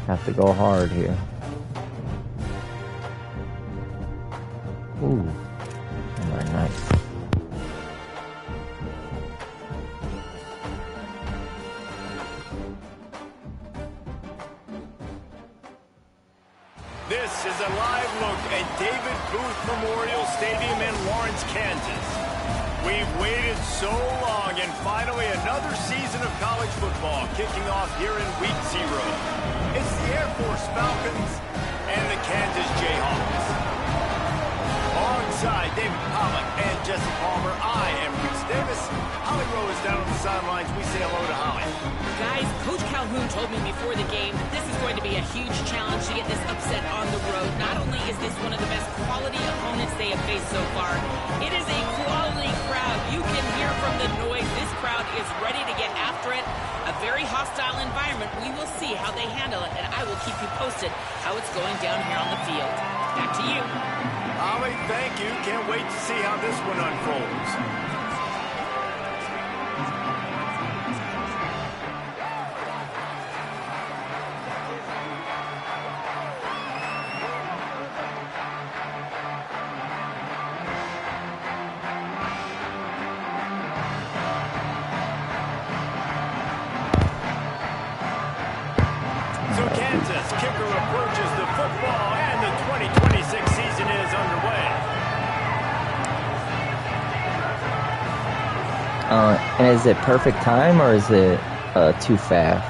Have to go hard here. Ooh. Very nice. This is a live look at David Booth Memorial Stadium in Lawrence, Kansas. We've waited so long, and finally another season of college football kicking off here in Week 0. It's the Air Force Falcons and the Kansas Jayhawks. Alongside David Pollack and Jesse Palmer, I am Reese Davis. Holly Rowe is down on the sidelines. We say hello to Holly. Guys, Coach Calhoun told me before the game that this is going to be a huge challenge to get this upset on the road. Not only is this one of the best quality opponents they have faced so far, it is a quality crowd. You can hear from the noise. This crowd is ready to get after it. A very hostile environment. We will see how they handle it, and I will keep you posted how it's going down here on the field. Back to you. Holly, thank you. Can't wait to see how this one unfolds. So Kansas kicker approaches the football, and the 2026 season is underway. And is it perfect time or is it too fast?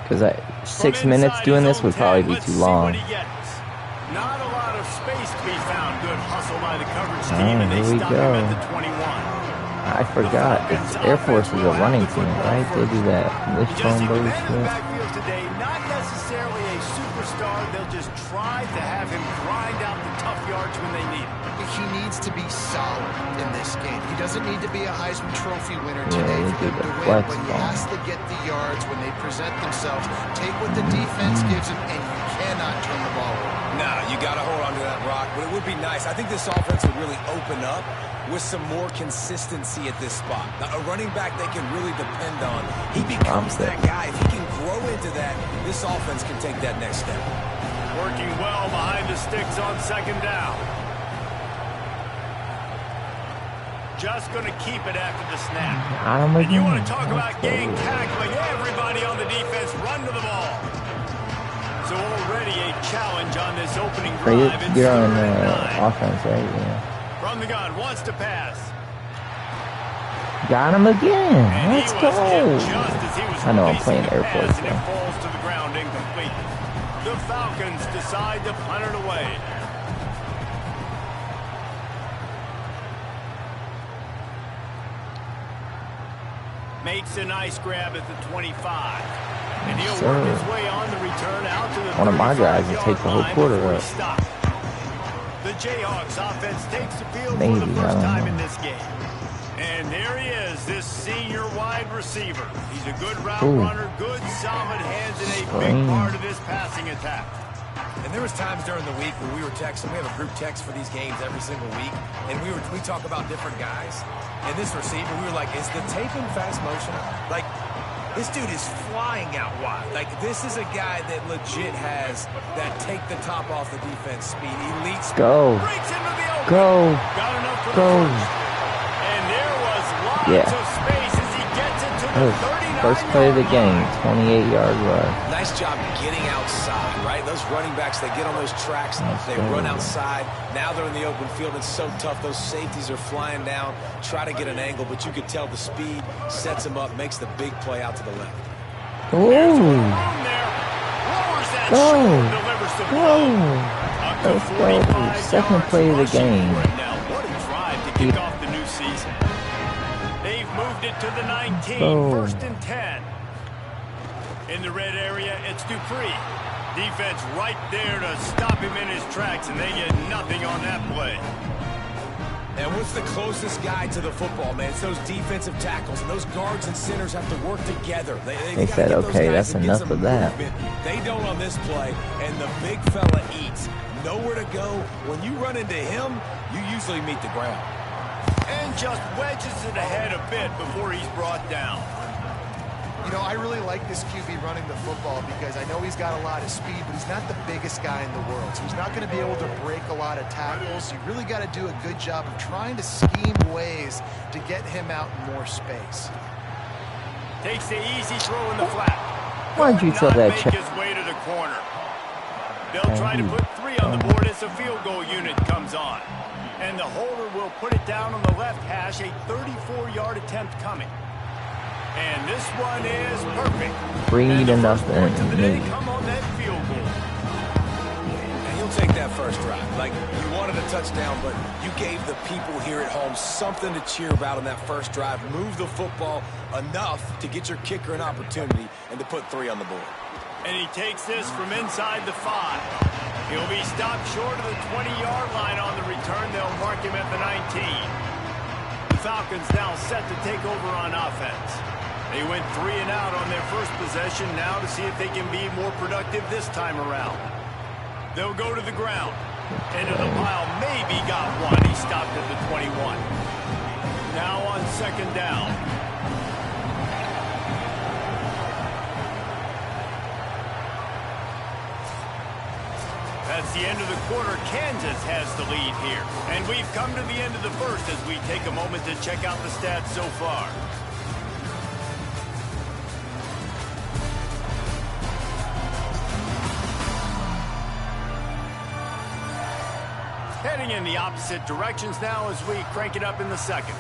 Because 6 minutes doing this would probably be too long. Not a lot of space to be found. Good hustle by the coverage team, and they Here we stop go. him at the 21. I forgot. It's Air Force is a running team, right? They do that wishbone Jesse, with that in the bullshit. backfield today, not necessarily a superstar. They'll just try to have him grind out the tough yards when they need him. He needs to be solid in this game. He doesn't need to be a Heisman Trophy winner today they for do him the to win, flex but he ball. has to get the yards when they present themselves. Take what the defense gives him, and you cannot turn the ball over. No, you got to hold on to that rock, but it would be nice. I think this offense would really open up with some more consistency at this spot. Now, a running back they can really depend on. He becomes that guy. If he can grow into that, this offense can take that next step. Working well behind the sticks on second down. Just going to keep it after the snap. And you want to talk about gang tackling. Everybody on the defense run to the ball. So already a challenge on this opening drive. You're on offense, right? Yeah. From the gun, wants to pass. Got him again. And Let's he go. was tipped just as he was I know I'm releasing playing the Air pass, Force, and it though. falls to the ground incomplete. The Falcons decide to punt it away. Makes a nice grab at the 25. And he'll work his way on the return out to the One of my guys will take the whole quarter up. The Jayhawks offense takes the field Maybe, for the I first don't time know. in this game. And there he is, this senior wide receiver. He's a good route Ooh. runner, good solid hands, and a big Screen. part of this passing attack. And there was times during the week where we were texting. We have a group text for these games every single week, and we talk about different guys. And this receiver, we were like, is the tape in fast motion? Like, this dude is flying out wide. Like, this is a guy that legit has that take the top off the defense speed. Elite speed. Go. Breaks into the open. Go. Got enough for Go. the first. And there was lots of space as he gets it to the 39-yard First play of the game, line. 28-yard rush. Nice job getting outside, right? Those running backs, they get on those tracks, they run outside. Now they're in the open field. It's so tough. Those safeties are flying down, try to get an angle, but you could tell the speed sets them up, makes the big play out to the left. Ooh. Go. Let's go. Second play of the game. What a drive to kick off the new season. They've moved it to the 19, first and 10. In the red area, it's Dupree. Defense right there to stop him in his tracks, and they get nothing on that play. And what's the closest guy to the football, man? It's those defensive tackles, and those guards and centers have to work together. They said, okay, that's enough of that. They don't on this play, and the big fella eats. Nowhere to go. When you run into him, you usually meet the ground. And just wedges it ahead a bit before he's brought down. You know, I really like this QB running the football because I know he's got a lot of speed, but he's not the biggest guy in the world. So he's not going to be able to break a lot of tackles. You really got to do a good job of trying to scheme ways to get him out in more space. Takes the easy throw in the flat. Why'd you throw that check? His way to the corner. They'll try to put 3 on the board as the field goal unit comes on. And the holder will put it down on the left hash, a 34-yard attempt coming. And this one is perfect. Breed enough and today come on that field goal. And he'll take that first drive. Like, you wanted a touchdown, but you gave the people here at home something to cheer about on that first drive. Move the football enough to get your kicker an opportunity and to put 3 on the board. And he takes this from inside the 5. He'll be stopped short of the 20-yard line on the return. They'll mark him at the 19. The Falcons now set to take over on offense. They went 3 and out on their first possession, now to see if they can be more productive this time around. They'll go to the ground. Into the pile, maybe got one. He stopped at the 21. Now on second down. That's the end of the quarter. Kansas has the lead here. And we've come to the end of the first as we take a moment to check out the stats so far. Heading in the opposite directions now as we crank it up in the second.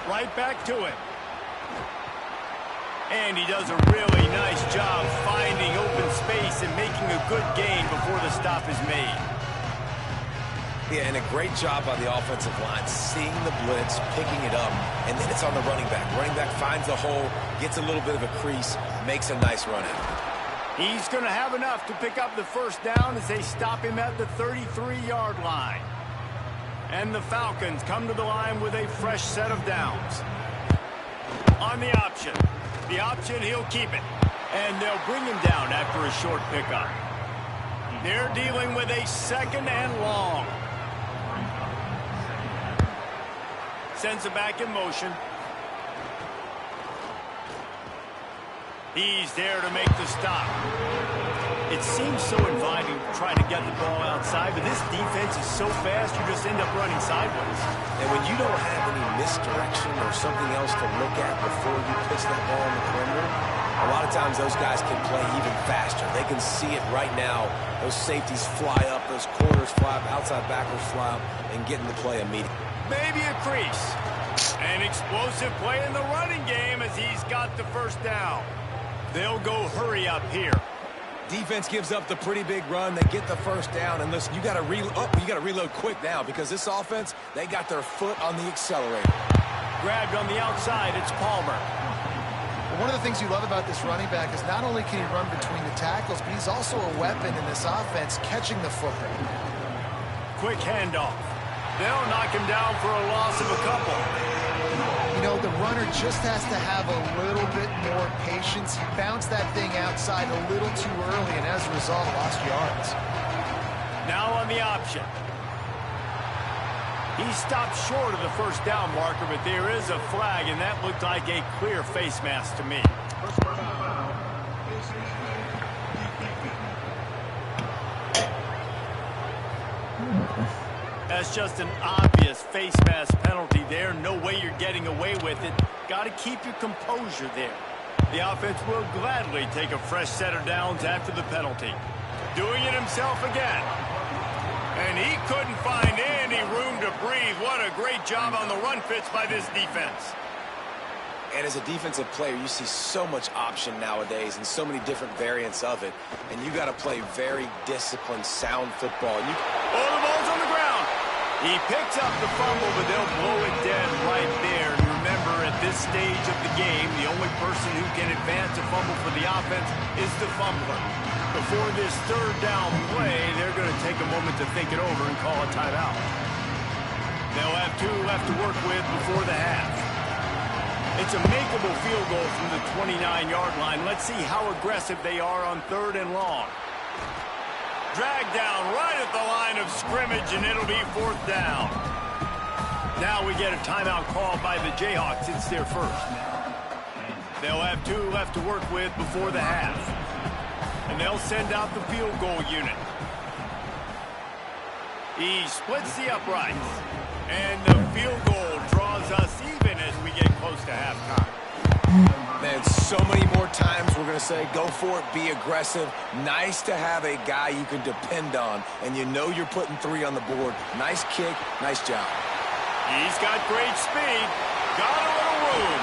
Right back to it. And he does a really nice job finding open space and making a good gain before the stop is made. Yeah, and a great job on the offensive line, seeing the blitz, picking it up, and then it's on the running back. Running back finds a hole, gets a little bit of a crease, makes a nice run out. He's going to have enough to pick up the first down as they stop him at the 33-yard line. And the Falcons come to the line with a fresh set of downs. On the option. The option, he'll keep it. And they'll bring him down after a short pickup. They're dealing with a second and long. Sends it back in motion. He's there to make the stop. It seems so inviting to try to get the ball outside, but this defense is so fast you just end up running sideways. And when you don't have any misdirection or something else to look at before you pitch that ball in the perimeter, a lot of times those guys can play even faster. They can see it right now. Those safeties fly up, those corners fly up, outside backers fly up, and get in the play immediately. Maybe a crease. An explosive play in the running game as he's got the first down. They'll go hurry up here. Defense gives up the pretty big run. They get the first down, and listen, you got to reload quick now because this offense, they got their foot on the accelerator. Grabbed on the outside, it's Palmer. One of the things you love about this running back is not only can he run between the tackles, but he's also a weapon in this offense, catching the football. Quick handoff. They'll knock him down for a loss of a couple. You know, the runner just has to have a little bit more patience. He bounced that thing outside a little too early, and as a result, lost yards. Now on the option. He stopped short of the first down marker, but there is a flag, and that looked like a clear face mask to me. That's just an obvious face mask penalty there. No way you're getting away with it. Got to keep your composure there. The offense will gladly take a fresh set of downs after the penalty. Doing it himself again. And he couldn't find any room to breathe. What a great job on the run fits by this defense. And as a defensive player, you see so much option nowadays and so many different variants of it. And you got to play very disciplined, sound football. Oh, the ball's on the ground. He picks up the fumble, but they'll blow it dead right there. And remember, at this stage of the game, the only person who can advance a fumble for the offense is the fumbler. Before this third down play, they're going to take a moment to think it over and call a timeout. They'll have 2 left to work with before the half. It's a makeable field goal from the 29-yard line. Let's see how aggressive they are on 3rd and long. Dragged down right at the line of scrimmage, and it'll be 4th down. Now we get a timeout called by the Jayhawks. It's their first. They'll have 2 left to work with before the half. And they'll send out the field goal unit. He splits the uprights. And the field goal draws us even as we get close to halftime. Man, so many more times we're going to say, go for it, be aggressive. Nice to have a guy you can depend on, and you know you're putting 3 on the board. Nice kick, nice job. He's got great speed, got a little room.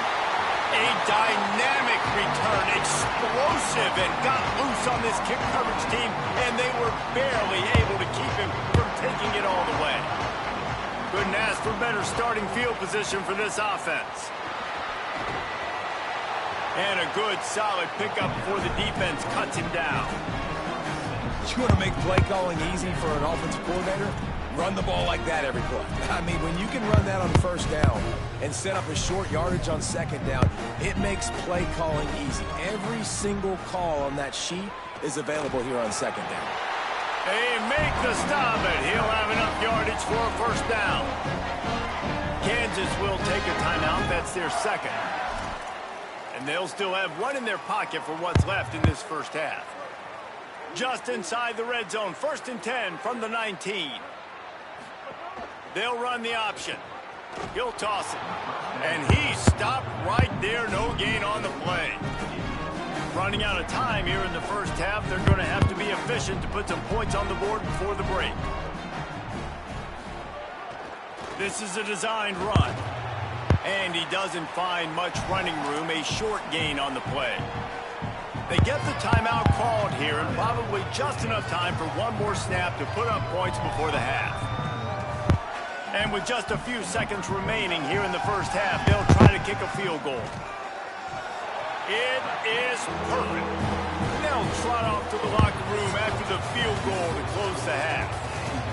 A dynamic return, explosive, and got loose on this kick coverage team, and they were barely able to keep him from taking it all the way. Couldn't ask for better starting field position for this offense. And a good, solid pickup before the defense cuts him down. You want to make play calling easy for an offensive coordinator? Run the ball like that every play. I mean, when you can run that on 1st down and set up a short yardage on 2nd down, it makes play calling easy. Every single call on that sheet is available here on 2nd down. They make the stop, and he'll have enough yardage for a 1st down. Kansas will take a timeout. That's their 2nd. And they'll still have 1 in their pocket for what's left in this 1st half. Just inside the red zone, 1st and 10 from the 19. They'll run the option. He'll toss it. And he stopped right there. No gain on the play. Running out of time here in the 1st half. They're going to have to be efficient to put some points on the board before the break. This is a designed run. And he doesn't find much running room. A short gain on the play. They get the timeout called here, and probably just enough time for 1 more snap to put up points before the half. And with just a few seconds remaining here in the 1st half, they'll try to kick a field goal. It is perfect. They'll trot off to the locker room after the field goal to close the half.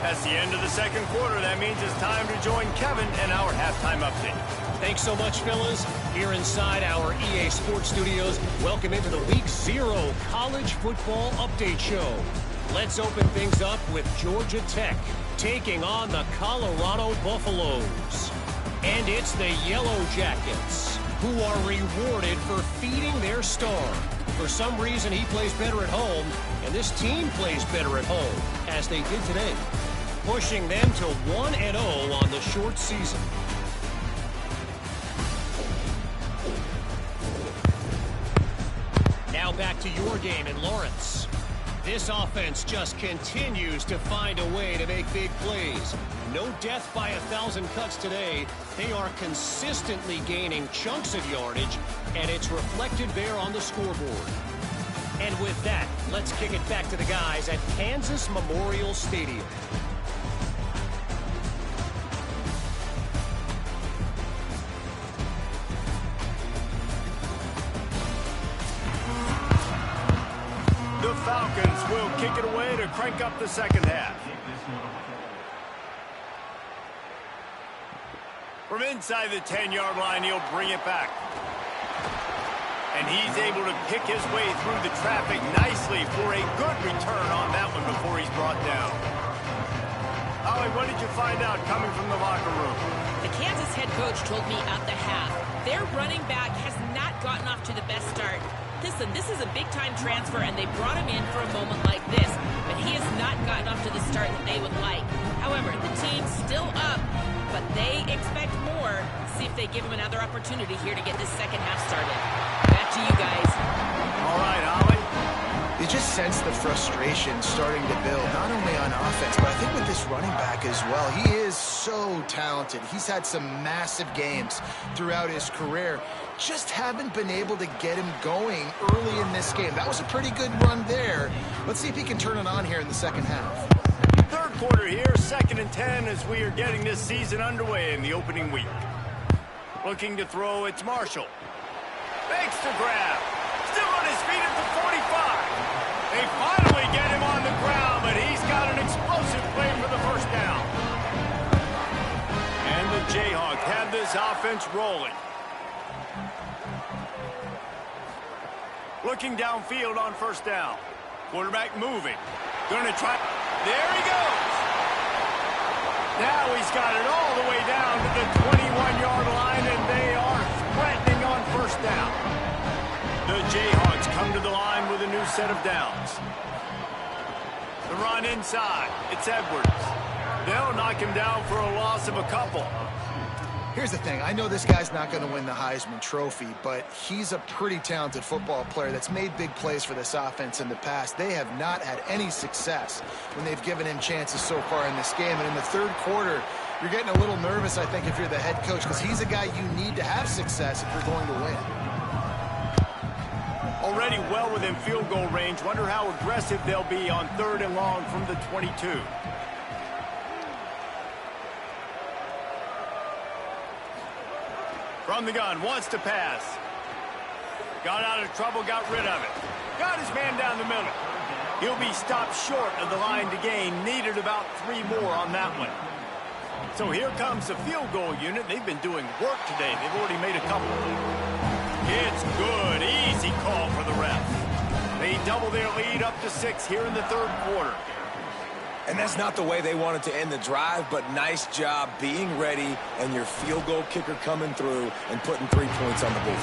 That's the end of the 2nd quarter. That means it's time to join Kevin and our halftime update. Thanks so much, fellas. Here inside our EA Sports Studios, welcome into the Week 0 College Football Update Show. Let's open things up with Georgia Tech taking on the Colorado Buffaloes. And it's the Yellow Jackets who are rewarded for feeding their star. For some reason, he plays better at home, and this team plays better at home, as they did today, pushing them to 1-0 on the short season. Now back to your game in Lawrence. This offense just continues to find a way to make big plays. No death by 1,000 cuts today. They are consistently gaining chunks of yardage, and it's reflected there on the scoreboard. And with that, let's kick it back to the guys at Kansas Memorial Stadium. The Falcons will kick it away to crank up the 2nd half. From inside the 10-yard line, he'll bring it back. And he's able to pick his way through the traffic nicely for a good return on that one before he's brought down. Holly, what did you find out coming from the locker room? The Kansas head coach told me at the half, their running back has not gotten off to the best start. Listen, this is a big-time transfer, and they brought him in for a moment like this, but he has not gotten off to the start that they would like. However, the team's still up, but they expect more. See if they give him another opportunity here to get this 2nd half started. Back to you guys. All right, Holly. You just sense the frustration starting to build, not only on offense, but I think with this running back as well. He is so talented. He's had some massive games throughout his career. Just haven't been able to get him going early in this game. That was a pretty good run there. Let's see if he can turn it on here in the 2nd half. 3rd quarter here, 2nd and 10 as we are getting this season underway in the opening week. Looking to throw, it's Marshall. Makes the grab. Still on his feet at the 45. They finally get him on the ground, but he's got an explosive play for the 1st down. And the Jayhawks have this offense rolling. Looking downfield on 1st down. Quarterback moving. Gonna try. There he goes. Now he's got it all the way down to the 21-yard line, and they are threatening on first down. The Jayhawks come to the line with a new set of downs. The run inside. It's Edwards. They'll knock him down for a loss of a couple. Here's the thing. I know this guy's not going to win the Heisman Trophy, but he's a pretty talented football player that's made big plays for this offense in the past. They have not had any success when they've given him chances so far in this game. And in the third quarter, you're getting a little nervous, I think, if you're the head coach, because he's a guy you need to have success if you're going to win. Already well within field goal range. Wonder how aggressive they'll be on 3rd and long from the 22. From the gun, wants to pass. Got out of trouble, got rid of it. Got his man down the middle. He'll be stopped short of the line to gain. Needed about 3 more on that one. So here comes the field goal unit. They've been doing work today. They've already made a couple. It's good. Easy call for the ref. They double their lead up to 6 here in the 3rd quarter. And that's not the way they wanted to end the drive, but nice job being ready and your field goal kicker coming through and putting 3 points on the board.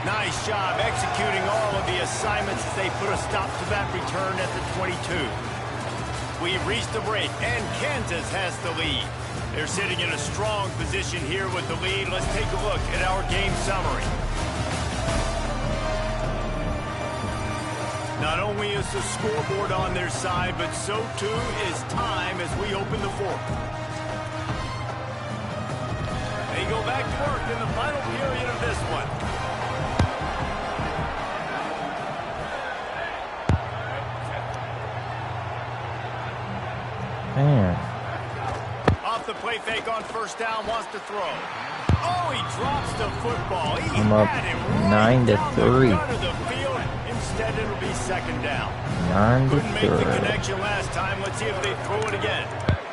Nice job executing all of the assignments as they put a stop to that return at the 22. We've reached the break, and Kansas has the lead. They're sitting in a strong position here with the lead. Let's take a look at our game summary. Not only is the scoreboard on their side, but so too is time as we open the 4th. They go back to work in the final period of this one. Man. Off the play fake on first down, wants to throw. Oh, he drops the football. He I'm up had him right 9-3. down the gut of the field. Instead, it'll be 2nd down. 9-3. Couldn't make the connection last time. Let's see if they throw it again.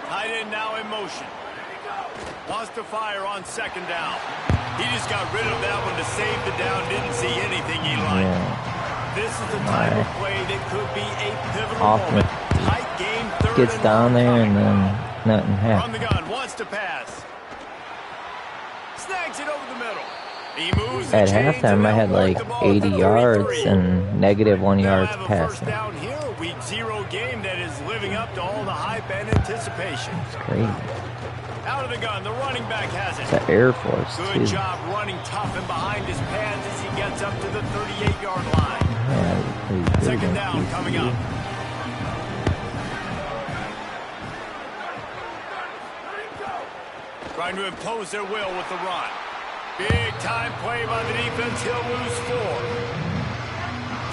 Tight end now in motion. Wants to fire on 2nd down. He just got rid of that one to save the down. Didn't see anything he liked. Yeah. This is the type of play that could be a pivotal moment. Tight game, 3rd Gets down there and then nothing From happens. the gun, wants to pass. Snags it over the middle. He moves At the chains halftime, and I had they'll work like the ball 80 to the yards 3. and -1 They'll yards have a first passing. down here, a week 0 game that is living up to all the hype and anticipation. It's crazy. Out of the gun, the running back has it. It's the Air Force, Good too. job running tough and behind his pads as he gets up to the 38-yard line. Yeah, pretty good 2nd against down coming TCU. up. Trying to impose their will with the run. Big time play by the defense. He'll lose 4.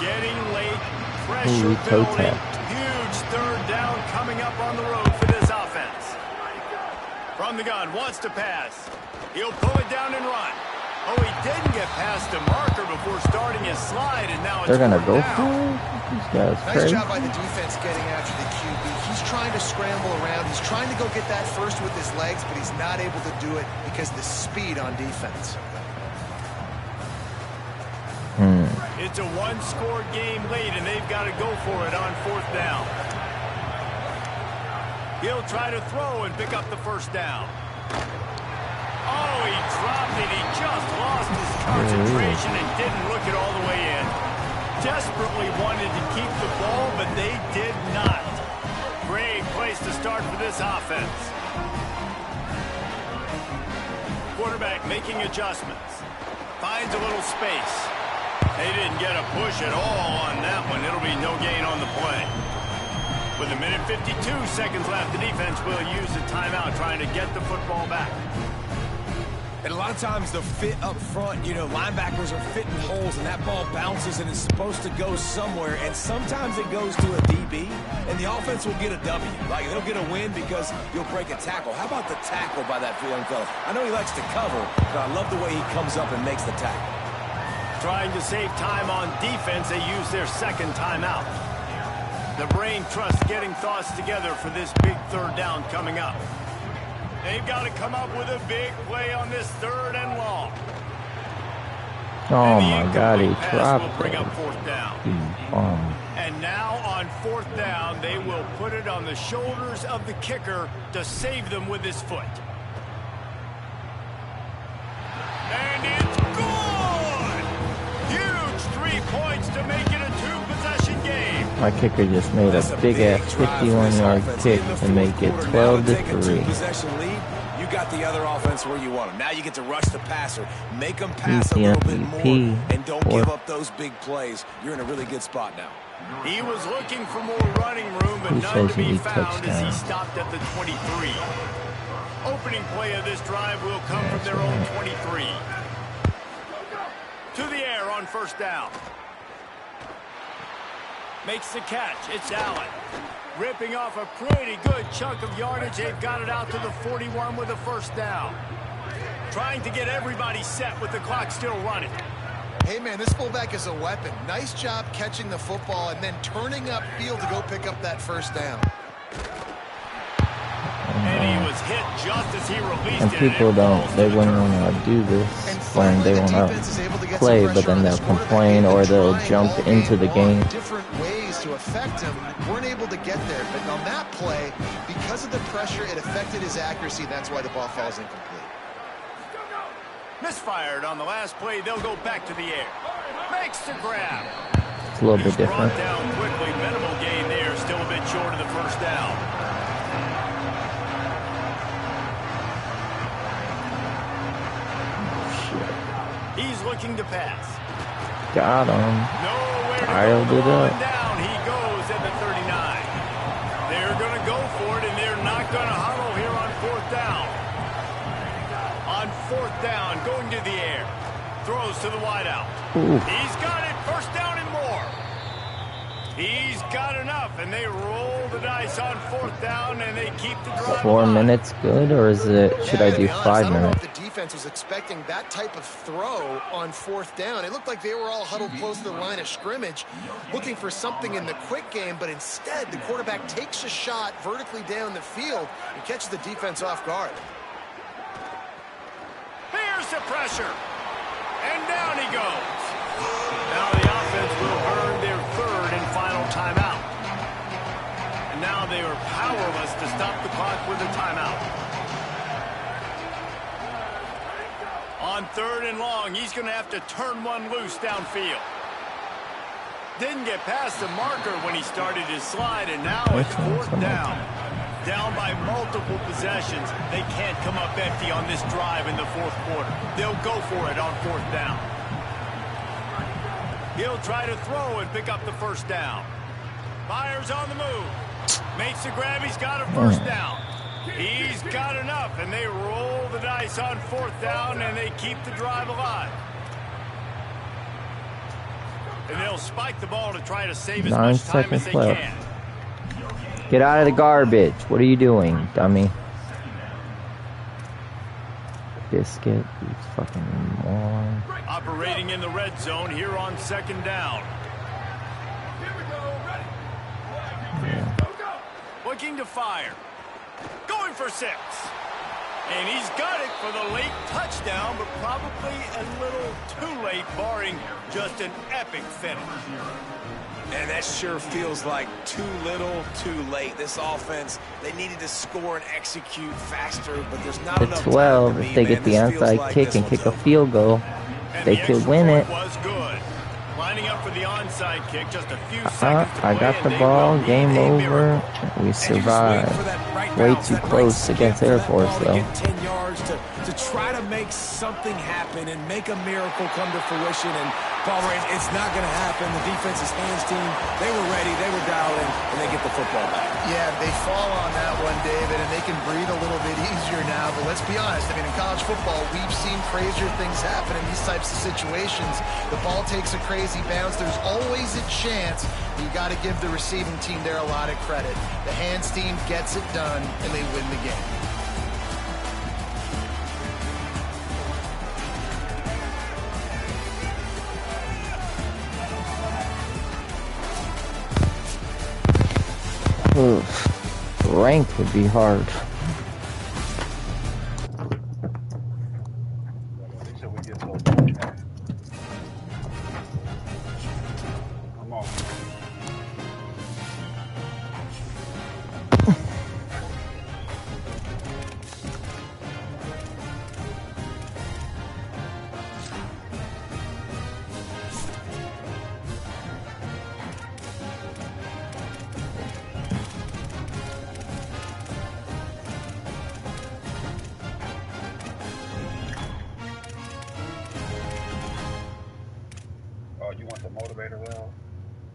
Getting late. Pressure Ooh, toe building. tapped. Huge 3rd down coming up on the road for this offense. From the gun, wants to pass. He'll pull it down and run. Oh, he didn't get past the marker before starting his slide, and now it's They're gonna 4th go down. for it? These guys Nice crazy. job by the defense getting after the QB. He's trying to scramble around. He's trying to go get that first with his legs, but he's not able to do it because of the speed on defense. It's a 1-score game late, and they've got to go for it on 4th down. He'll try to throw and pick up the first down. Oh, he dropped it. He just lost his concentration and didn't look it all the way in. Desperately wanted to keep the ball, but they did not. Great place to start for this offense. Quarterback making adjustments. Finds a little space. They didn't get a push at all on that one. It'll be no gain on the play. With 1:52 seconds left, the defense will use a timeout trying to get the football back. And a lot of times the fit up front, you know, linebackers are fitting holes and that ball bounces and it's supposed to go somewhere. And sometimes it goes to a DB and the offense will get a W. Like they'll get a win because you'll break a tackle. How about the tackle by that young fella? I know he likes to cover, but I love the way he comes up and makes the tackle. Trying to save time on defense, they use their 2nd timeout. The brain trust getting thoughts together for this big 3rd down coming up. They've got to come up with a big play on this 3rd and long. Oh And the my God, he incomplete pass will dropped bring it. up 4th down. You bum. And now on 4th down, they will put it on the shoulders of the kicker to save them with his foot. And it's good! Huge 3 points to make it a 2-possession game. My kicker just made a big-ass 51-yard kick to make it 12-3. You got the other offense where you want them. Now you get to rush the passer, make them pass a little bit more, and don't give up those big plays. You're in a really good spot now. He was looking for more running room, but none to be found as he stopped at the 23. Opening play of this drive will come from their own 23. To the air on 1st down. Makes the catch. It's Allen. Ripping off a pretty good chunk of yardage. They've got it out to the 41 with a 1st down. Trying to get everybody set with the clock still running. Hey, man, this fullback is a weapon. Nice job catching the football and then turning upfield to go pick up that 1st down. And he was hit just as he released and people they wouldn't want to do this when they want to play, but then they'll complain or they'll jump into the game. Different ways to affect him. Weren't able to get there, but on that play, because of the pressure, it affected his accuracy. That's why the ball falls incomplete. Misfired on the last play. They'll go back to the air. Makes the grab. It's a little bit different. Brought down quickly. Minimal gain there. Still a bit short of the 1st down. He's looking to pass. Got him. Dialed it up. Down he goes at the 39. They're going to go for it, and they're not going to huddle here on 4th down. On 4th down, going to the air. Throws to the wideout. He's got it. 1st down and more. He's got enough, and they roll the dice on 4th down, and they keep the drive. 4 minutes good, or is it? Should I do 5 minutes? I don't know if the defense was expecting that type of throw on 4th down. It looked like they were all huddled close to the line of scrimmage, looking for something in the quick game, but instead the quarterback takes a shot vertically down the field and catches the defense off guard. Here's the pressure, and down he goes. Now the offense will earn their 3rd and final timeout. And now they are powerless to stop the clock with a timeout. On 3rd and long, he's going to have to turn one loose downfield. Didn't get past the marker when he started his slide, and now it's 4th down. Down by multiple possessions. They can't come up empty on this drive in the 4th quarter. They'll go for it on 4th down. He'll try to throw and pick up the 1st down. Fires on the move. Makes the grab. He's got a 1st down. He's got enough, and they roll the dice on 4th down, and they keep the drive alive. And they'll spike the ball to try to save as much time as they can. Get out of the garbage. What are you doing, dummy? Biscuit, you fucking moron. Operating in the red zone here on 2nd down. Yeah. Looking to fire. Going for 6. And he's got it for the late touchdown, but probably a little too late, barring just an epic finish. And that sure feels like too little, too late. This offense, they needed to score and execute faster, but there's not enough time. 12, if they get the onside kick and kick a field goal, they could win it. Was good. Lining up for the onside kick, just a few seconds to I got the ball, game over. We survived. Way too close against Air Force, though. 10 yards to try to make something happen and make a miracle come to fruition. And Palmer, it's not going to happen. The defense's hands team, they were ready, they were dialed in, and they get the football back. Yeah, they fall on that one, David, and they can breathe a little bit easier now. But let's be honest, I mean, in college football, we've seen crazier things happen in these types of situations. The ball takes a crazy bounce. There's always a chance. You got to give the receiving team there a lot of credit. The hands team gets it done, and they win the game. Ranked would be hard.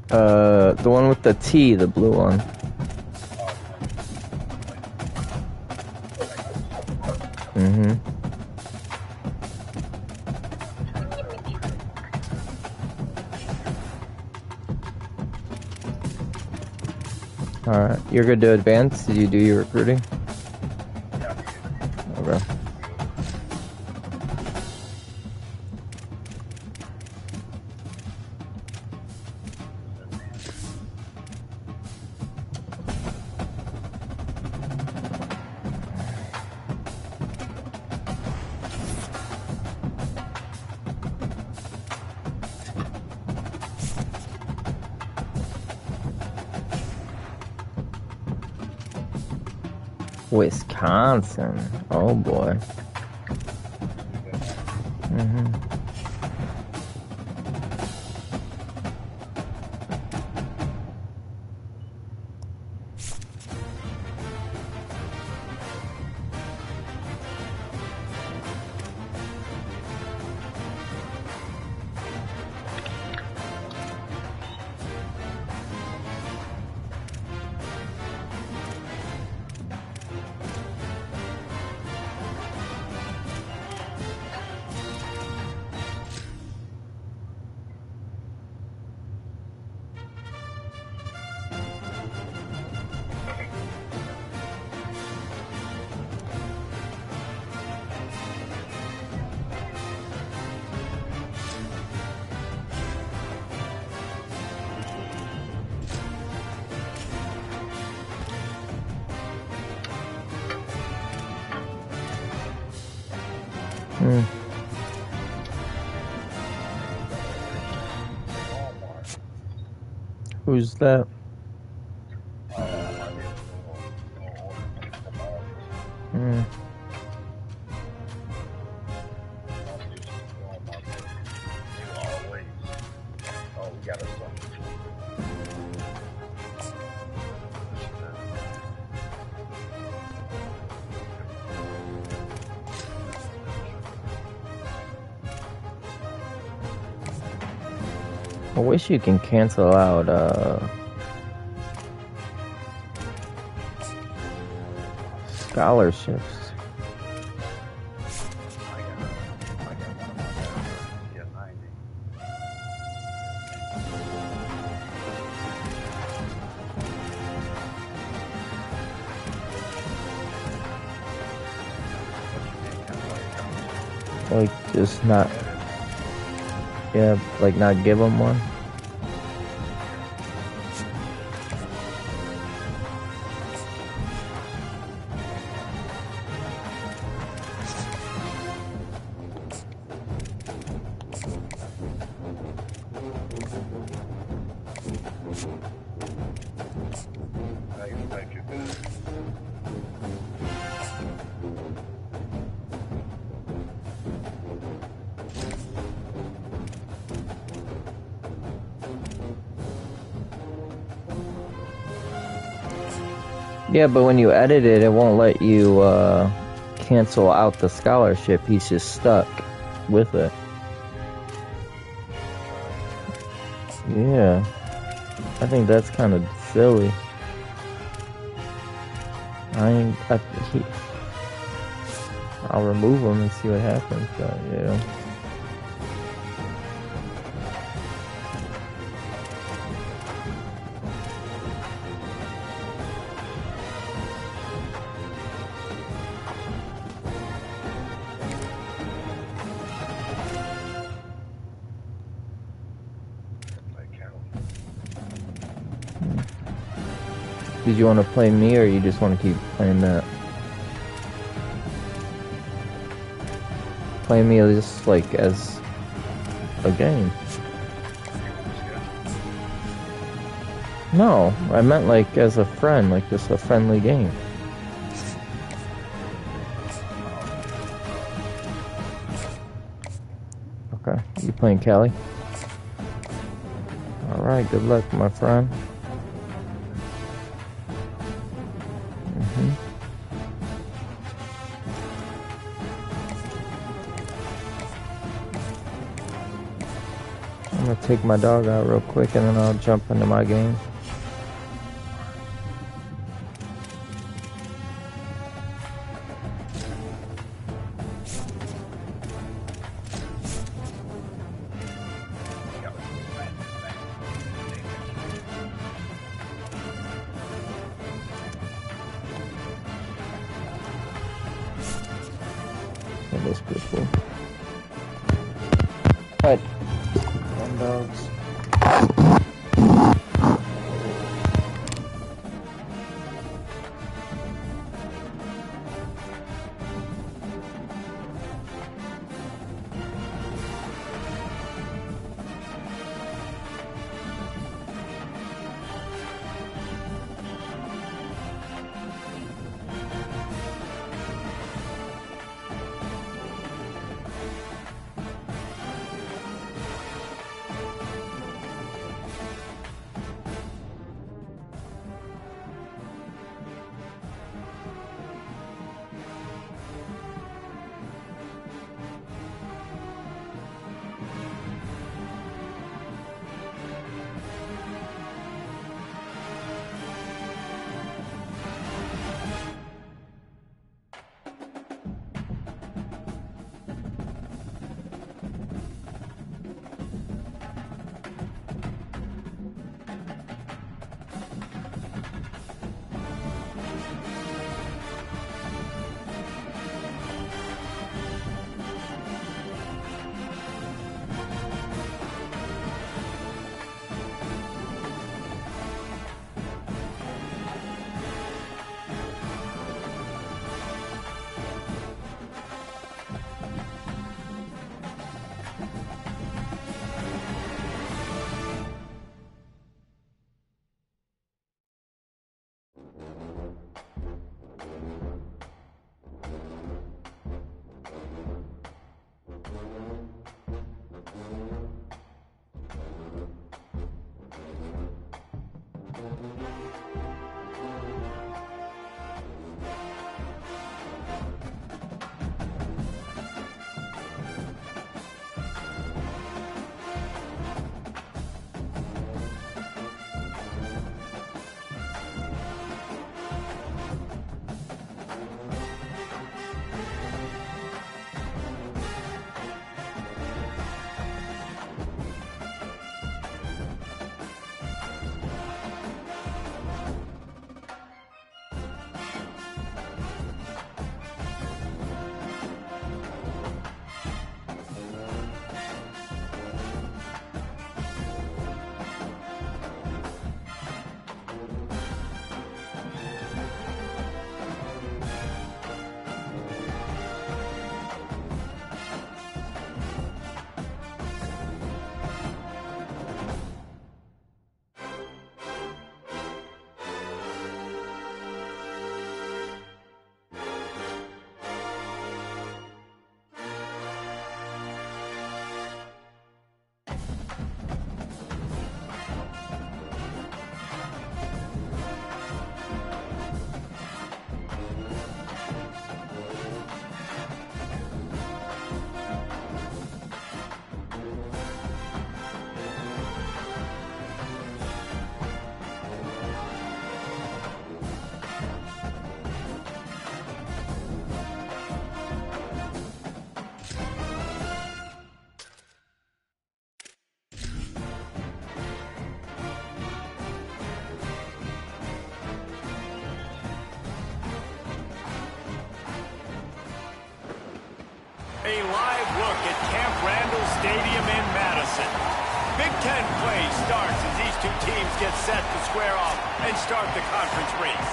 The one with the T, the blue one. Mm-hmm. Alright, you're good to advance? Did you do your recruiting? Okay. Wisconsin. Oh boy. Mm-hmm. Who's that? I wish you can cancel out scholarships. Like, just not, yeah, like not give them one. Yeah, but when you edit it, it won't let you cancel out the scholarship. He's just stuck with it. Yeah, I think that's kind of silly. I'll remove him and see what happens, but you know. Did you want to play me, or you just want to keep playing that? Play me just like as a game. No, I meant like as a friend, like just a friendly game. Okay, you playing Cali? Alright, good luck, my friend. gonna take my dog out real quick and then I'll jump into my game. That is pretty cool. But dogs. A live look at Camp Randall Stadium in Madison. Big Ten play starts as these two teams get set to square off and start the conference race.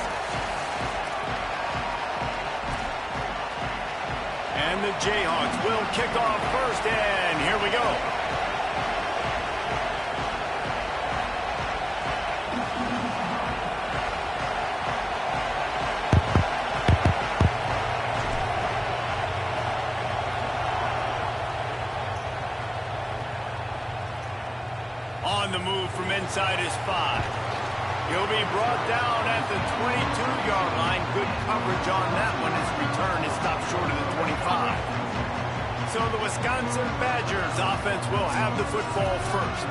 And the Jayhawks will kick off first, and here we go. On the move from inside his 5. He'll be brought down at the 22-yard line. Good coverage on that one. His return is stopped short of the 25. So the Wisconsin Badgers offense will have the football first.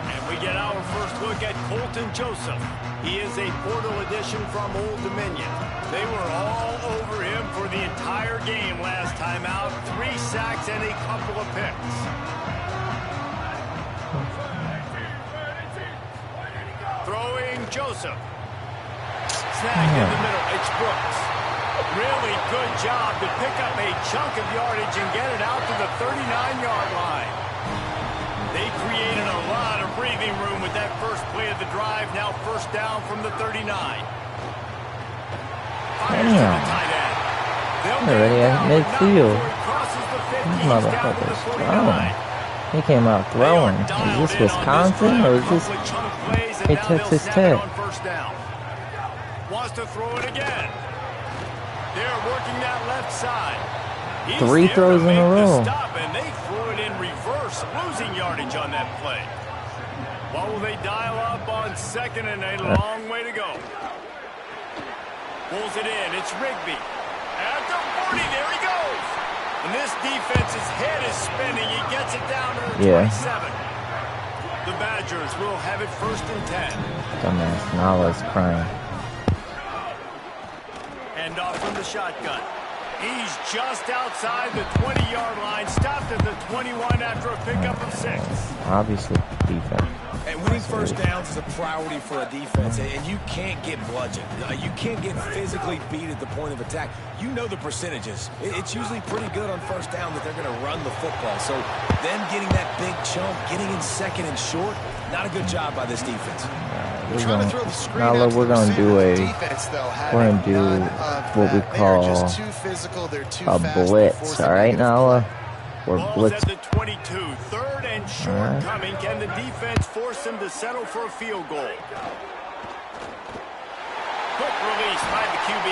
And we get our first look at Colton Joseph. He is a portal addition from Old Dominion. They were all over him for the entire game last time out. 3 sacks and a couple of picks. Throwing Joseph. Snag in the middle. It's Brooks. Really good job to pick up a chunk of yardage and get it out to the 39-yard line. They created a lot of breathing room with that first play of the drive. Now first down from the 39. Fires to the tight end. Already at midfield. These motherfuckers throwing. He came out throwing. Is this Wisconsin or is this Texas Tech? Wants to throw it again. They're working that left side. 3 throws in a row. And they threw it in reverse, losing yardage on that play. What will they dial up on second and a long way to go? Pulls it in. It's Rigby. At the 40, there he goes. And this defense's head is spinning. He gets it down to the 27. The Badgers will have it first and 10. Dumbass Nala's crying. And off from the shotgun. He's just outside the 20-yard line. Stopped at the 21 after a pickup of 6. Obviously, defense. And winning first downs is a priority for a defense, and you can't get bludgeoned. You can't get physically beat at the point of attack. You know the percentages. It's usually pretty good on first down that they're going to run the football. So them getting that big chunk, getting in second and short, not a good job by this defense. We're going to do what we call a blitz. All right, Nala? We're blitz. At the 22, third and short coming. Can the defense force them to settle for a field goal? Quick release by the QB.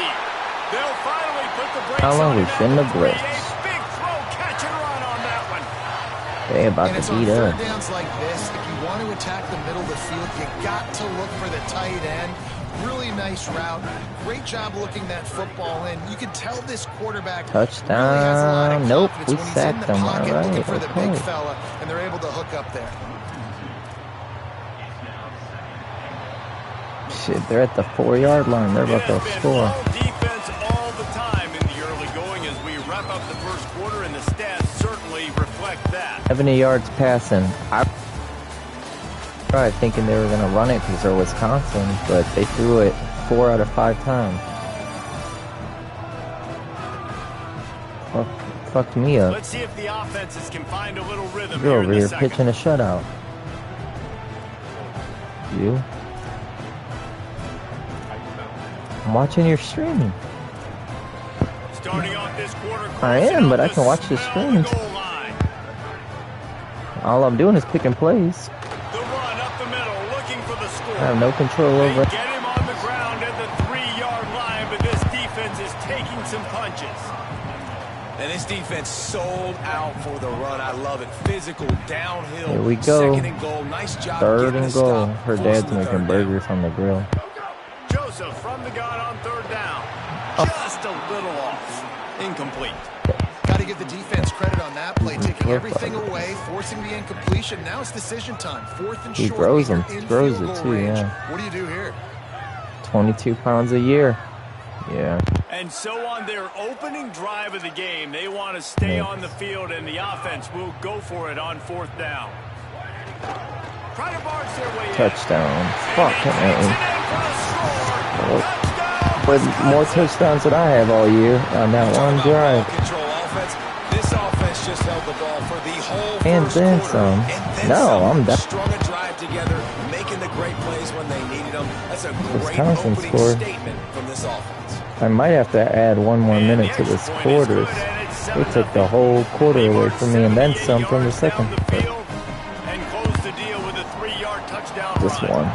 They'll finally put the brakes How long on we been the blitz? A big throw, catch and run on that one. They about to beat up. Downs like this, if you want to attack the middle of the field, you got to look for the tight end. Really nice route. Great job looking that football in. You can tell this quarterback touchdown. Really has a lot of nope, we when sacked them. All right, looking for the big fella, and they're able to hook up there. Shit, they're at the 4-yard line. They're about to score. Defense all the time in the early going as we wrap up the first quarter, and the stats certainly reflect that. 70 yards passing. I tried thinking they were going to run it because they're Wisconsin, but they threw it 4 out of 5 times. Fucked me up. Let's see if the offenses can find a little rhythm. You're over here pitching a shutout. You? I'm watching your stream. Starting off this quarter, I am, but I can watch the streams. All I'm doing is picking plays. The run up the middle, looking for the score. I have no control over it. Get him on the ground at the 3-yard line, but this defense is taking some punches. And this defense sold out for the run. I love it. Physical, downhill. Here we go. Second and goal. Nice job. 3rd and goal. Her dad's making burgers on the grill. Joseph from the gun on 3rd down. Just a little off. Incomplete. Got to give the defense credit on that play, taking everything away, forcing the incompletion. Now it's decision time. 4th and short. He throws them. Throws it too, yeah. What do you do here? 22 pounds a year. Yeah. And so on their opening drive of the game, they want to stay on the field, and the offense will go for it on 4th down. Try to barge their way touchdown. In. Fuck, but more touchdowns than I have all year on that one drive. This offense just held the ball for the whole and then some. No, I'm done. Strung a drive together, making the great plays when they needed them. That's a great Wisconsin opening scored. statement from this offense. I might have to add 1 more minute to this quarter. They took the whole quarter away from me and then some from the second. This one.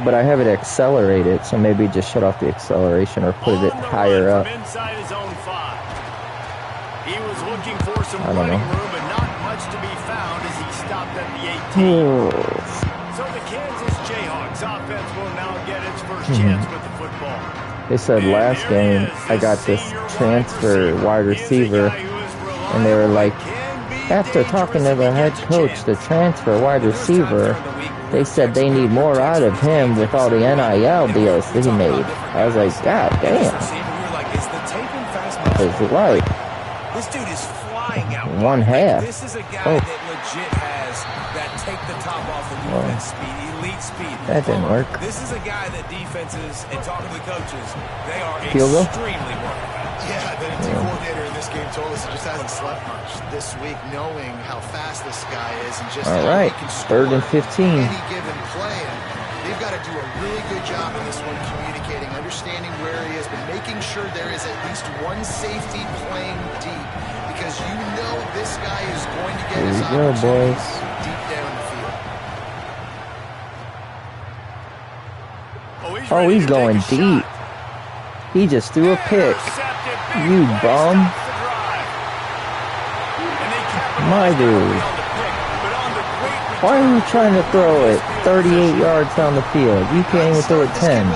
But I have it accelerated, so maybe just shut off the acceleration or put it higher up. He was looking for some running room, but not much to be found as he stopped at the 18. So the Kansas Jayhawks offense will now get its first chance with the football. They said last game I got this transfer wide receiver And they were like, after talking to the head coach, the transfer wide receiver, they said they need more out of him with all the NIL deals that he made. I was like, God damn. It's right. This dude is flying out. One half. This is a guy that legit has that take the top off the defense speed, elite speed. That didn't work. This is a guy that defenses and talking to the coaches, they are Field goal? extremely worried about. Yeah, the team coordinator in this game told us he just hasn't slept much this week, knowing how fast this guy is and just All how right, he can score 3rd and 15. any given play. And they've got to do a really good job in this one, communicating, understanding where he is, but making sure there is at least one safety playing deep, because you know this guy is going to get Here his we go, boys. opportunities deep down the field. Oh, he's going deep. He just threw a pick. You bum. My dude. Why are you trying to throw it 38 yards down the field? You can't even throw it 10.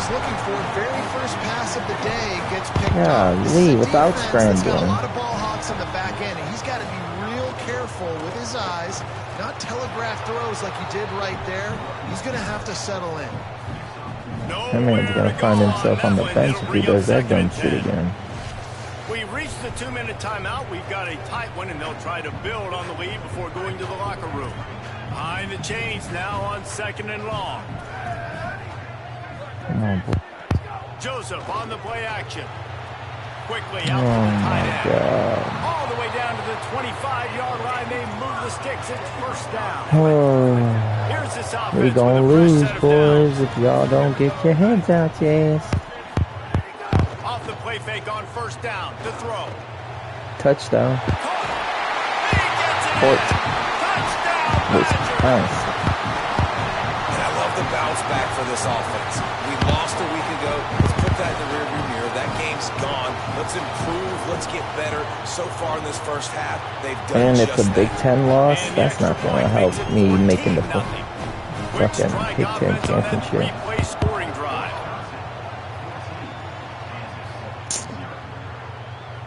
Yeah, Lee, without scrambling. A lot of ball hawks on the back end, and he's got to be real careful with his eyes, not telegraph throws like he did right there. He's going to have to settle in. That man's going to find himself on the bench if he does that dumb shit again. We reached the 2-minute timeout. We've got a tight one, and they'll try to build on the lead before going to the locker room. Behind the chains now on 2nd and long. Come on, boy. Joseph on the play action. Quickly out to Oh the my tight end. God. All the way down to the 25-yard line. They move the sticks. It's 1st down. Oh, Here's this offense we gonna with a fresh lose, set of boys, downs. if y'all don't get your heads out your ass. Off the play fake on 1st down to throw. Touchdown. Caught. He gets it Fort. in. Touchdown, Wisconsin. And I love the bounce back for this offense. We lost a week ago. Let's put that in the rearview mirror. That game's gone. Let's improve. Let's get better. So far in this first half, they've done And just it's a Big that. Ten loss. That's not gonna help me making the fucking Big Ten championship. Scoring drive.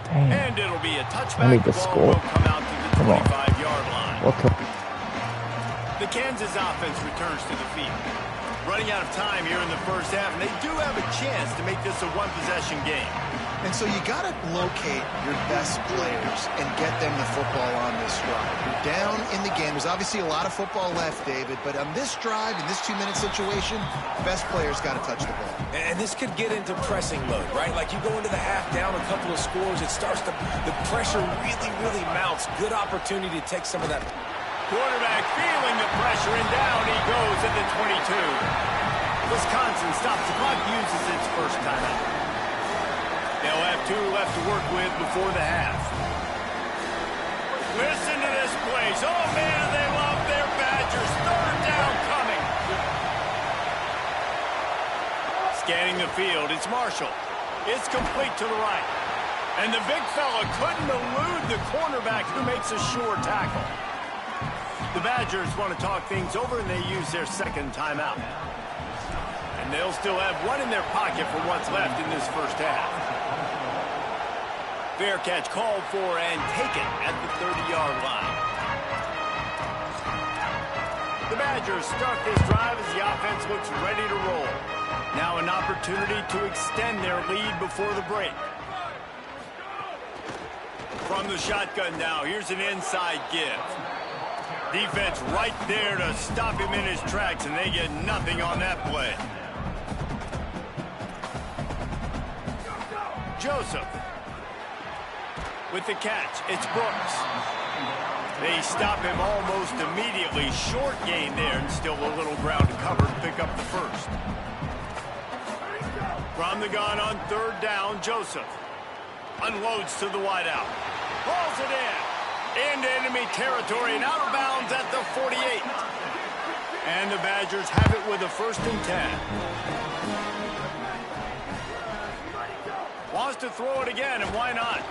Damn. And it'll be a touchback. I need to The ball score. will come out to the Come on. 25-yard line. What the? The Kansas offense returns to the field. Running out of time here in the first half, and they do have a chance to make this a one-possession game. And so you got to locate your best players and get them the football on this drive. You're down in the game. There's obviously a lot of football left, David, but on this drive, in this 2-minute situation, best players got to touch the ball. And this could get into pressing mode, right? Like you go into the half down a couple of scores, it starts to, the pressure really, really mounts. Good opportunity to take some of that. Quarterback feeling the pressure, and down he goes at the 22. Wisconsin stops the clock, uses its first timeout. They'll have 2 left to work with before the half. Listen to this place. Oh, man, they love their Badgers. 3rd down coming. Scanning the field, it's Marshall. It's complete to the right. And the big fella couldn't elude the cornerback who makes a sure tackle. The Badgers want to talk things over, and they use their 2nd timeout. And they'll still have 1 in their pocket for what's left in this first half. Fair catch called for and taken at the 30-yard line. The Badgers start this drive as the offense looks ready to roll. Now an opportunity to extend their lead before the break. From the shotgun now, here's an inside give. Defense right there to stop him in his tracks, and they get nothing on that play. Joseph with the catch. It's Brooks. They stop him almost immediately. Short gain there, and still a little ground to cover to pick up the first. From the gun on 3rd down, Joseph unloads to the wideout. Rolls it in. Into enemy territory and out of bounds at the 48. And the Badgers have it with a 1st and 10. Wants to throw it again, and why not?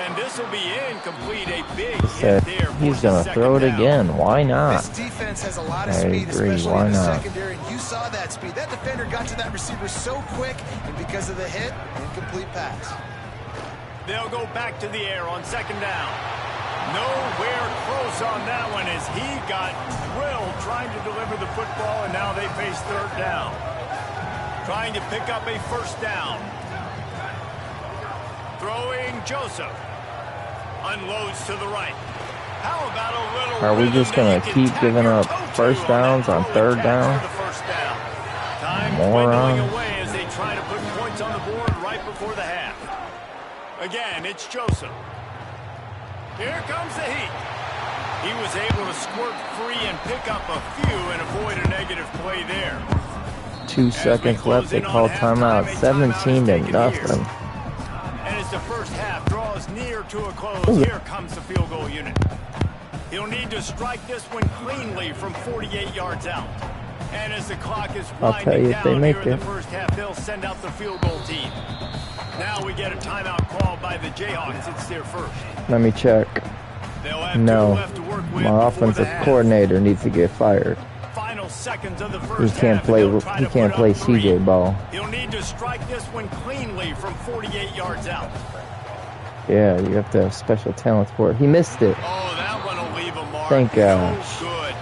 And this will be incomplete. A big hit there. He's going to throw it again. Why not? This defense has a lot of I speed, agree. especially Why in the not? secondary, and you saw that speed. That defender got to that receiver so quick, and because of the hit, incomplete pass. They'll go back to the air on 2nd down. Nowhere close on that one as he got drilled trying to deliver the football, and now they face third down. Trying to pick up a first down. Throwing Joseph. Unloads to the right. How about a little... Are we just going to keep giving up first downs on third down? Time dwindling away as they try to put points on the board right before the half. Again, it's Joseph. Here comes the heat. He was able to squirt free and pick up a few and avoid a negative play there. 2 seconds left. They call timeout. 17 to nothing. And as the first half draws near to a close, here comes the field goal unit. He'll need to strike this one cleanly from 48 yards out. And as the clock is winding down here in the first half, they'll send out the field goal team. Now we get a timeout called by the Jayhawks. It's their first. Let me check. No, my offensive coordinator needs to get fired. Final seconds of the first He can't play CJ ball. He'll need to strike this one cleanly from 48 yards out. Yeah, you have to have special talents for it. He missed it. Oh, that one will leave a mark. Thank God. So good.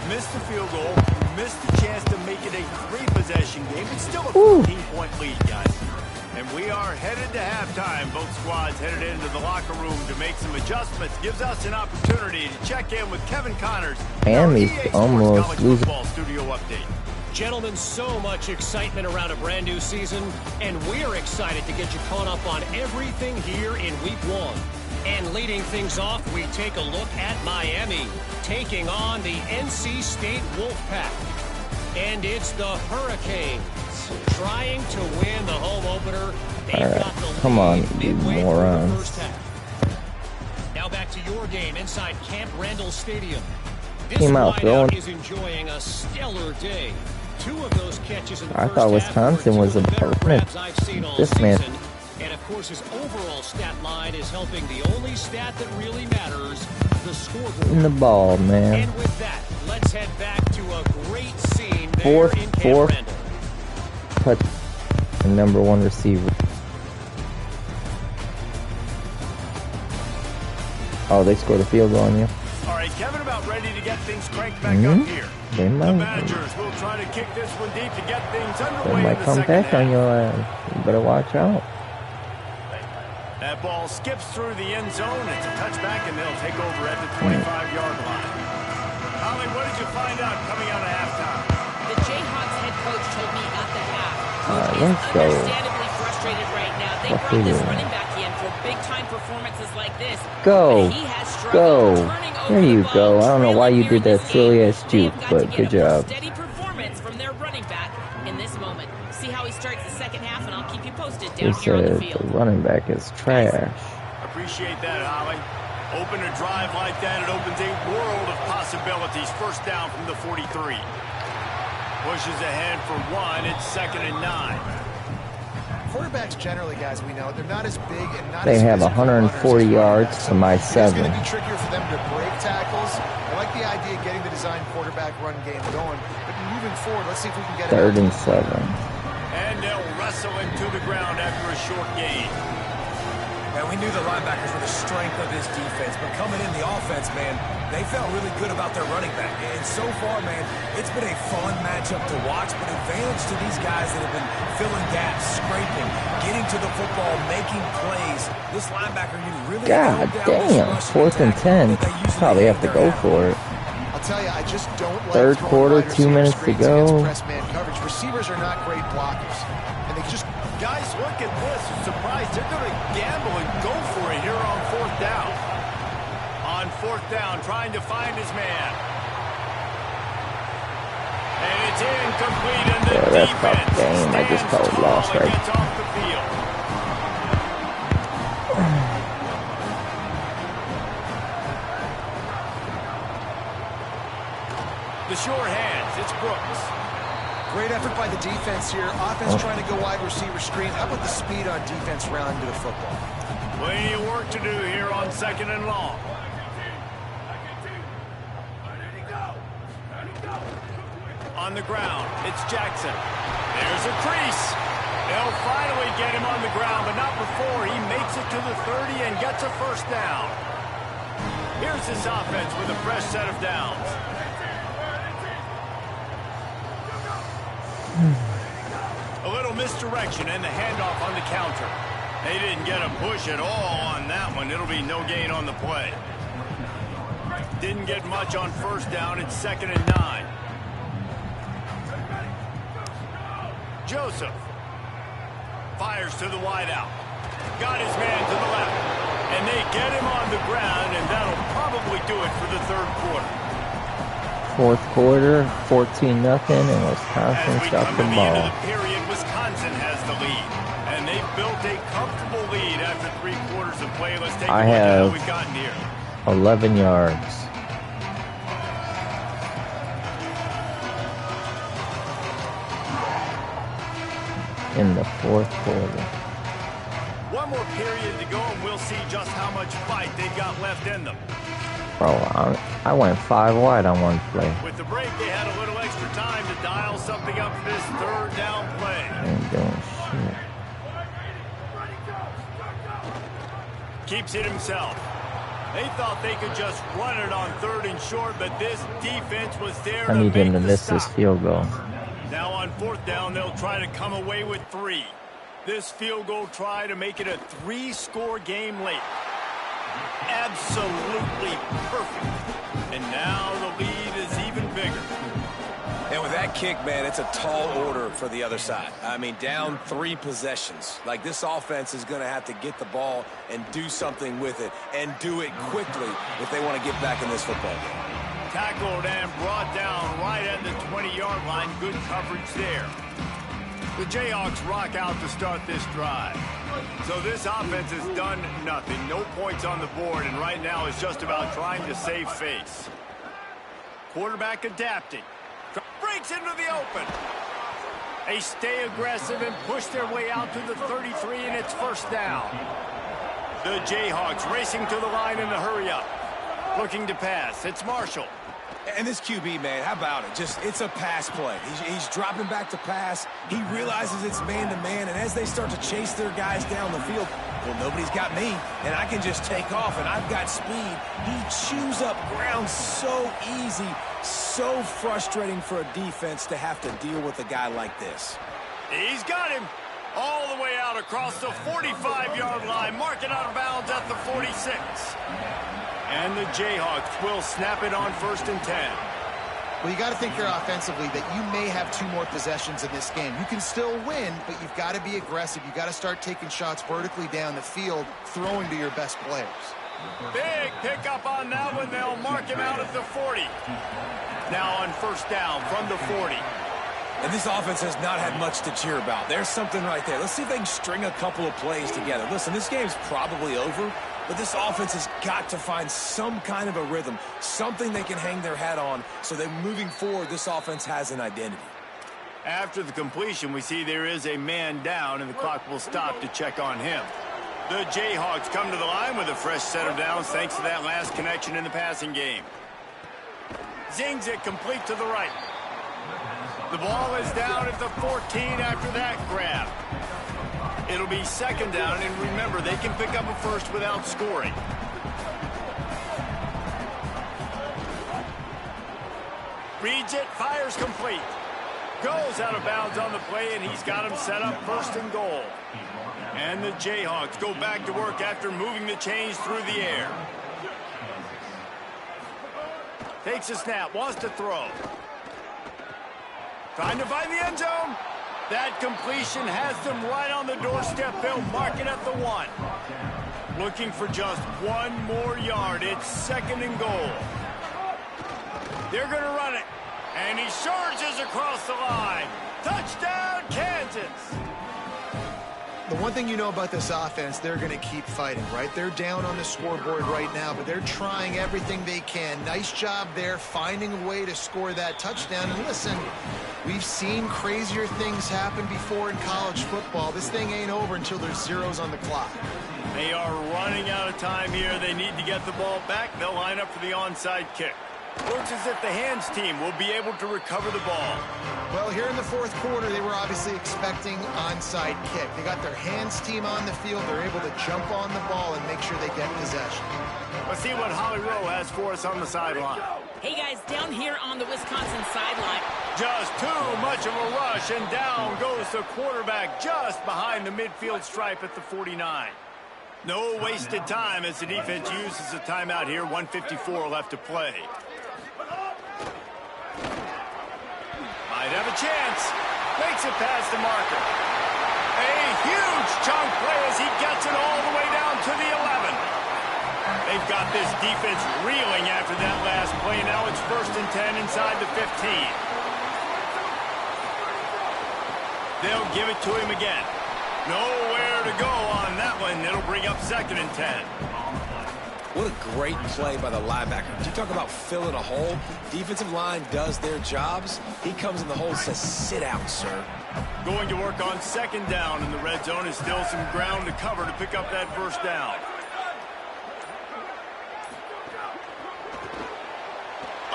Missed the field goal. Missed the chance to make it a 3-possession game. It's still a 15-point lead, guys. And we are headed to halftime. Both squads headed into the locker room to make some adjustments. Gives us an opportunity to check in with Kevin Connors. And he's almost losing. Studio update. Gentlemen, so much excitement around a brand new season, and we're excited to get you caught up on everything here in Week 1. And leading things off, we take a look at Miami, taking on the NC State Wolfpack. And it's the Hurricanes trying to win the home opener. All right, come on, you morons. Now back to your game inside Camp Randall Stadium. This wideout is enjoying a stellar day. 2 of those catches in the I thought Wisconsin was a opponent. This man. And of course, his overall stat line is helping the only stat that really matters, the scoreboard. In the ball, man. And with that, let's head back to a great scene there in Camp Randall. Touch the #1 receiver. Oh, they scored a field goal on you. All right, Kevin, about ready to get things cranked back up here. They might. The managers will try to kick this one deep to get things underway. They might come back on your ass. You better watch out. That ball skips through the end zone. It's a touchback, and they'll take over at the 25-yard line. Holly, what did you find out coming out of halftime? The Jayhawks head coach told me at the half. Let's go. Understandably frustrated right now. They brought this running back in for big-time performances like this. Go. He has Go. struggled There you go. I don't know why you did that silly-ass juke, but good job. Steady performance from their running back in this moment. See how he starts the second half, and I'll keep you posted down He here on the said field. the running back is trash. Appreciate that, Holly. Open a drive like that, it opens a world of possibilities. First down from the 43. Pushes ahead for 1. It's 2nd and 9. Quarterbacks generally, guys, we know, they're not as big and not They as have 140 yards to my 7. It's going to be trickier for them to break tackles. I like the idea of getting the design quarterback run game going. But moving forward, let's see if we can get 3rd and 7. And they'll wrestle him to the ground after a short gain. And we knew the linebackers were the strength of this defense, but coming in the offense, man, they felt really good about their running back. And so far, man, it's been a fun matchup to watch, but advantage to these guys that have been filling gaps, scraping, getting to the football, making plays. This linebacker, you really God damn, 4th and 10. Probably have to go for it. I'll tell you, I just don't like 3rd quarter, 2 minutes to go. Press man coverage. Receivers are not great blockers. And they just... Guys, look at this. I'm surprised they're going to gamble and go for it here on 4th down. On 4th down, trying to find his man. And it's incomplete, and the that's tough game. I just called loss, right? Gets off the field. The short hands, it's Brooks. Great effort by the defense here. Offense trying to go wide receiver screen. How about the speed on defense rounding to the football? Plenty of work to do here on 2nd and long. On the ground, it's Jackson. There's a crease. They'll finally get him on the ground, but not before he makes it to the 30 and gets a first down. Here's this offense with a fresh set of downs. A little misdirection and the handoff on the counter. They didn't get a push at all on that one. It'll be no gain on the play. Didn't get much on first down. It's 2nd and 9. Joseph fires to the wideout. Got his man to the left. And they get him on the ground, and that'll probably do it for the 3rd quarter. 4th quarter, 14-0, and Wisconsin stopped the ball. End of the period, Wisconsin has the lead. And they've built a comfortable lead after 3 quarters of play. Let's take a look at how we've gotten here. 11 yards. In the 4th quarter. One more period to go, and we'll see just how much fight they've got left in them. Bro, I went 5 wide on one play. With the break, they had a little extra time to dial something up for this 3rd down play. Ain't doing shit. Keeps it himself. They thought they could just run it on 3rd and short, but this defense was there I need him to miss this field goal. Now on 4th down, they'll try to come away with 3. This field goal try to make it a 3-score game late. Absolutely perfect. And now the lead is even bigger. And with that kick, man, it's a tall order for the other side. I mean, down 3 possessions. Like, this offense is going to have to get the ball and do something with it, and do it quickly if they want to get back in this football game. Tackled and brought down right at the 20-yard line. Good coverage there. The Jayhawks rock out to start this drive. So this offense has done nothing. No points on the board, and right now it's just about trying to save face. Quarterback adapting. Breaks into the open. They stay aggressive and push their way out to the 33, and it's 1st down. The Jayhawks racing to the line in the hurry-up. Looking to pass. It's Marshall. And this QB, man, how about it? It's a pass play. He's dropping back to pass. He realizes it's man-to-man, and as they start to chase their guys down the field, well, nobody's got me, and I can just take off, and I've got speed. He chews up ground so easy, so frustrating for a defense to have to deal with a guy like this. He's got him all the way out across the 45-yard line, marking out of bounds at the 46. And the Jayhawks will snap it on 1st and 10. Well, you got to think here offensively that you may have 2 more possessions in this game. You can still win, but you've got to be aggressive. You've got to start taking shots vertically down the field, throwing to your best players. Big pickup on that one. They'll mark him out at the 40. Now on 1st down from the 40. And this offense has not had much to cheer about. There's something right there. Let's see if they can string a couple of plays together. Listen, this game's probably over, but this offense has got to find some kind of a rhythm, something they can hang their hat on, so that moving forward, this offense has an identity. After the completion, we see there is a man down, and the clock will stop to check on him. The Jayhawks come to the line with a fresh set of downs thanks to that last connection in the passing game. Zings it complete to the right. The ball is down at the 14 after that grab. It'll be 2nd down, and remember, they can pick up a first without scoring. Reads it, fires complete. Goes out of bounds on the play, and he's got him set up 1st and goal. And the Jayhawks go back to work after moving the chains through the air. Takes a snap, wants to throw. Trying to find the end zone. That completion has them right on the doorstep. They'll mark it at the 1. Looking for just 1 more yard. It's 2nd and goal. They're going to run it. And he surges across the line. Touchdown, Kansas. The one thing you know about this offense, they're going to keep fighting, right? They're down on the scoreboard right now, but they're trying everything they can. Nice job there, finding a way to score that touchdown. And listen, we've seen crazier things happen before in college football. This thing ain't over until there's zeros on the clock. They are running out of time here. They need to get the ball back. They'll line up for the onside kick. Looks as if the hands team will be able to recover the ball. Well, here in the fourth quarter, they were obviously expecting onside kick. They got their hands team on the field. They're able to jump on the ball and make sure they get possession. Let's see what Holly Rowe has for us on the sideline. Hey, guys, down here on the Wisconsin sideline. Just too much of a rush, and down goes the quarterback just behind the midfield stripe at the 49. No wasted time as the defense uses a timeout here. 1:54 left to play. Might have a chance. Makes it past the marker. A huge chunk play as he gets it all the way down to the 11. They've got this defense reeling after that last play. Now it's 1st and 10 inside the 15. They'll give it to him again. Nowhere to go on that one. It'll bring up 2nd and 10. What a great play by the linebacker. You talk about filling a hole. Defensive line does their jobs. He comes in the hole and says, sit out, sir. Going to work on 2nd down, and the red zone is still some ground to cover to pick up that 1st down.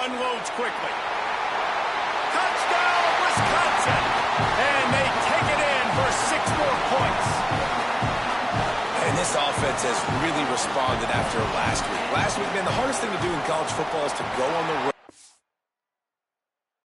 Unloads quickly. Touchdown, Wisconsin! And they take it in for 6 more points. And this offense has really responded after last week. Last week, man, the hardest thing to do in college football is to go on the road.